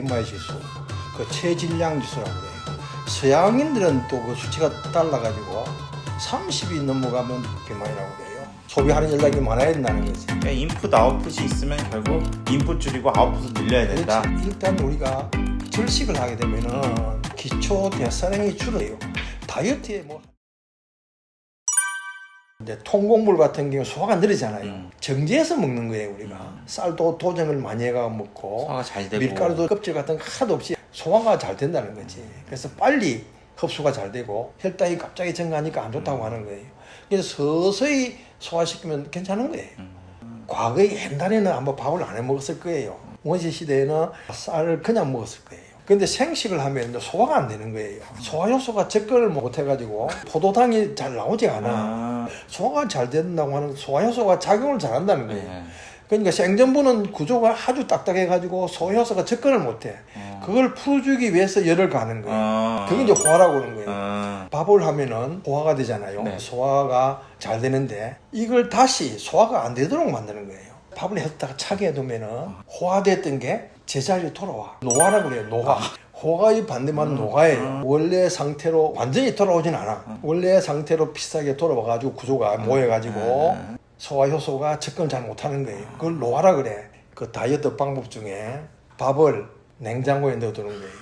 BMI 지수, 그 체질량 지수라고 그래요. 서양인들은 또 그 수치가 달라가지고 30이 넘어가면 BMI라고 그래요. 소비하는 연락이 많아야 된다는 거지. 그러니까 인풋 아웃풋이 있으면 결국 인풋 줄이고 아웃풋을 늘려야 된다. 그렇지. 일단 우리가 절식을 하게 되면은 기초 대사량이 줄어요. 다이어트에 뭐 이제 통곡물 같은 경우 소화가 느리잖아요. 정제해서 먹는 거예요 우리가. 쌀도 도정을 많이 해가 먹고 소화가 잘 되고 밀가루도 껍질 같은 거 하나도 없이 소화가 잘 된다는 거지. 그래서 빨리 흡수가 잘 되고 혈당이 갑자기 증가하니까 안 좋다고 하는 거예요. 그래서 서서히 소화시키면 괜찮은 거예요. 과거에 옛날에는 아마 밥을 안 해 먹었을 거예요. 원시 시대에는 쌀을 그냥 먹었을 거예요. 근데 생식을 하면 소화가 안 되는 거예요. 소화 효소가 접근을 못 해가지고 포도당이 잘 나오지 않아. 소화가 잘 된다고 하는 소화 효소가 작용을 잘 한다는 거예요. 네. 그러니까 생전부는 구조가 아주 딱딱해가지고 소화 효소가 접근을 못 해. 그걸 풀어주기 위해서 열을 가는 거예요. 그게 이제 호화라고 하는 거예요. 밥을 하면은 소화가 되잖아요. 네. 소화가 잘 되는데 이걸 다시 소화가 안 되도록 만드는 거예요. 밥을 했다가 차게 해두면은 호화됐던 게 제자리로 돌아와. 노화라고 그래요. 노화. 호화의 반대말은 노화예요. 원래 상태로 완전히 돌아오진 않아. 원래 상태로 비슷하게 돌아와가지고 구조가 모여가지고 소화 효소가 접근을 잘 못하는 거예요. 그걸 노화라 그래. 그 다이어트 방법 중에 밥을 냉장고에 넣어두는 거예요.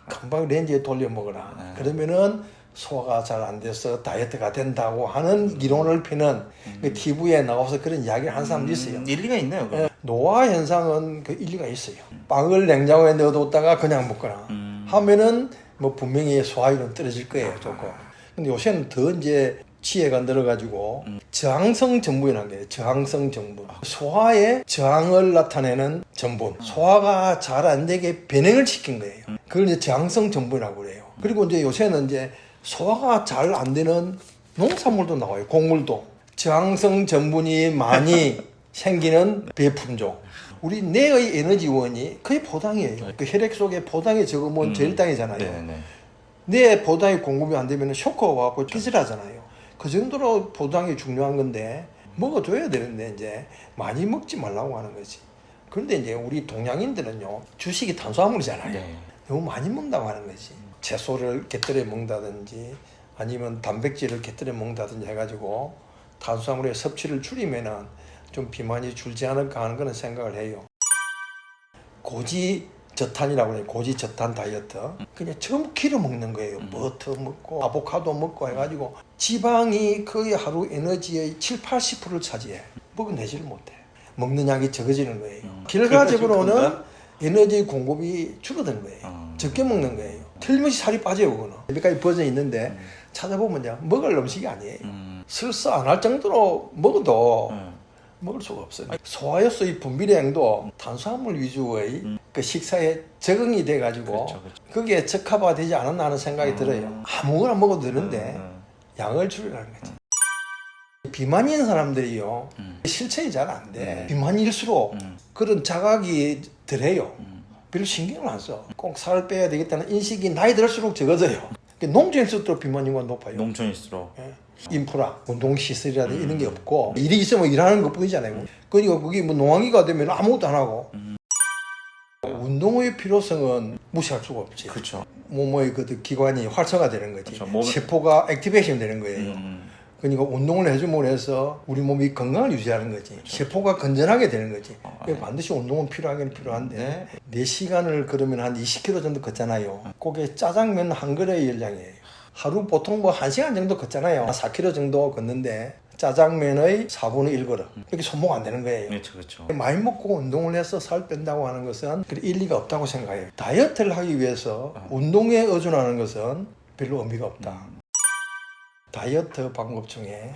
금방 렌즈에 돌려 먹어라. 그러면은 소화가 잘 안 돼서 다이어트가 된다고 하는 이론을 펴는 그 TV에 나와서 그런 이야기를 하는 사람도 있어요. 일리가 있네요. 예, 노화 현상은 그 일리가 있어요. 빵을 냉장고에 넣어뒀다가 그냥 먹거나 하면은 뭐 분명히 소화율은 떨어질 거예요, 조금. 근데 요새는 더 이제 치해가 늘어가지고 저항성 전분이라는 게 저항성 전분. 소화에 저항을 나타내는 전분. 소화가 잘 안 되게 변형을 시킨 거예요. 그걸 이제 저항성 전분이라고 그래요. 그리고 이제 요새는 이제 소화가 잘 안 되는 농산물도 나와요. 곡물도. 저항성 전분이 많이 생기는 배품종. 우리 뇌의 에너지원이 거의 포당이에요. 그 혈액 속에 포당이 적으면 저혈당이잖아요. 네네. 뇌 포당이 공급이 안 되면 쇼크가 와갖고 피질하잖아요. 그 정도로 포당이 중요한 건데 먹어줘야 되는데 이제 많이 먹지 말라고 하는 거지. 그런데 이제 우리 동양인들은요 주식이 탄수화물이잖아요. 네. 너무 많이 먹는다고 하는 거지. 채소를 곁들여 먹는다든지 아니면 단백질을 곁들여 먹는다든지 해가지고 탄수화물의 섭취를 줄이면은 좀 비만이 줄지 않을까 하는 그런 생각을 해요. 고지저탄이라고 해요. 고지저탄 다이어트. 그냥 전부 기름 먹는 거예요. 버터 먹고 아보카도 먹고 해가지고 지방이 거의 하루 에너지의 70~80%를 차지해. 먹어내지를 못해. 먹는 양이 적어지는 거예요. 결과적으로는 에너지 공급이 줄어드는 거예요. 적게 먹는 거예요. 틀림없이 살이 빠져요. 그거는. 몇 가지 버전이 있는데 찾아보면 이제 먹을 음식이 아니에요. 설사 안 할 정도로 먹어도 먹을 수가 없어요. 소화효소의 분비량도 탄수화물 위주의 그 식사에 적응이 돼가지고 그렇죠. 그게 적합화되지 않았나 하는 생각이 들어요. 아무거나 먹어도 되는데 양을 줄이라는 거지. 비만이 있는 사람들이요 실천이 잘 안 돼. 비만일수록 그런 자각이 덜해요. 별로 신경을 안 써. 꼭 살을 빼야 되겠다는 인식이 나이 들수록 적어져요. 농촌일수록 비만 인구가 높아요. 농촌일수록. 예. 인프라, 운동시설이라든지 이런 게 없고 일이 있으면 일하는 것 뿐이잖아요. 그러니까 그게 뭐 농한기가 되면 아무것도 안 하고 운동의 필요성은 무시할 수가 없지. 그렇죠. 몸의 그 기관이 활성화되는 거지. 그렇죠. 세포가 액티베이션 되는 거예요. 그러니까 운동을 해주면 해서 우리 몸이 건강을 유지하는 거지. 그렇죠. 세포가 건전하게 되는 거지. 반드시 운동은 필요하긴 필요한데 4시간을 그러면 한 20km 정도 걷잖아요. 그게 짜장면 한 그릇의 열량이에요. 하루 보통 뭐 1시간 정도 걷잖아요. 4km 정도 걷는데 짜장면의 4분의 1 걸음. 이렇게 손목 안 되는 거예요. 그렇죠. 그렇죠. 많이 먹고 운동을 해서 살 뺀다고 하는 것은 일리가 없다고 생각해요. 다이어트를 하기 위해서 운동에 의존하는 것은 별로 의미가 없다. 다이어트 방법 중에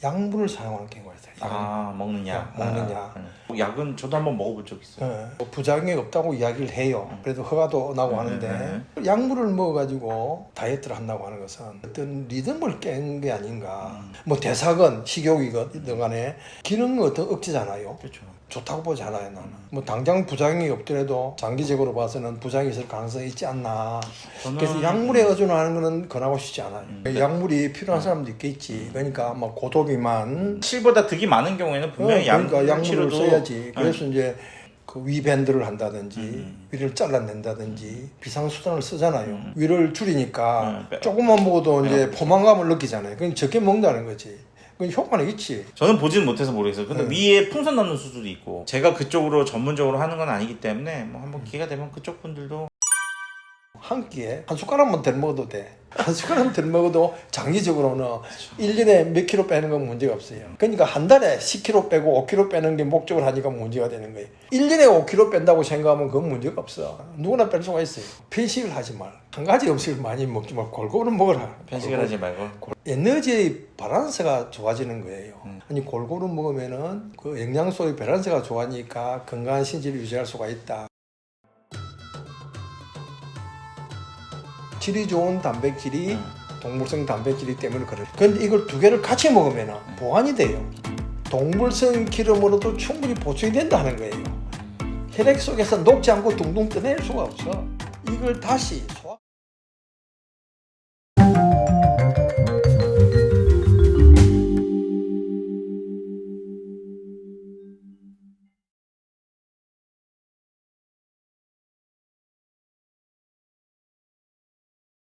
약물을 사용하는 경우가 있어요. 먹는 약. 먹는 약. 약은 저도 한번 먹어본 적 있어요. 부작용이 없다고 이야기를 해요. 그래도 허가도 나고 하는데 약물을 먹어가지고 다이어트를 한다고 하는 것은 어떤 리듬을 깬 게 아닌가. 뭐 대사건, 식욕이건 간에 기능 어떤 억제잖아요. 그렇죠. 좋다고 보지 않아요, 나는. 뭐 당장 부작용이 없더라도 장기적으로 봐서는 부작용이 있을 가능성이 있지 않나. 그래서 약물에 의존하는 거는 권하고 싶지 않아요. 약물이 필요한 사람도 있겠지. 그러니까 뭐 고도비만 실보다 득이 많은 경우에는 분명히 그러니까 약물을 치료도 써야지. 그래서 이제 그 위밴드를 한다든지 위를 잘라낸다든지 비상수단을 쓰잖아요. 위를 줄이니까 조금만 먹어도 이제 포만감을 느끼잖아요. 그럼 적게 먹는다는 거지. 그 효과는 있지. 저는 보지는 못해서 모르겠어요. 근데 위에 풍선 넣는 수술도 있고 제가 그쪽으로 전문적으로 하는 건 아니기 때문에 뭐 한번 기회가 되면 그쪽 분들도 한 끼에 한 숟가락만 덜 먹어도 돼. 한 숟가락만 덜 먹어도 장기적으로는 1년에 몇 킬로 빼는 건 문제가 없어요. 그러니까 한 달에 10킬로 빼고 5킬로 빼는 게 목적을 하니까 문제가 되는 거예요. 1년에 5킬로 뺀다고 생각하면 그건 문제가 없어. 누구나 뺄 수가 있어요. 편식을 하지 말. 한 가지 음식을 많이 먹지 말고 골고루 먹어라. 편식을 하지 말고. 에너지의 밸런스가 좋아지는 거예요. 아니 골고루 먹으면은 그 영양소의 밸런스가 좋아지니까 건강한 신체를 유지할 수가 있다. 질이 좋은 단백질이 동물성 단백질이 때문에 그래. 근데 이걸 두 개를 같이 먹으면 보완이 돼요. 동물성 기름으로도 충분히 보충이 된다는 거예요. 혈액 속에서 녹지 않고 둥둥 떠낼 수가 없어. 이걸 다시 소화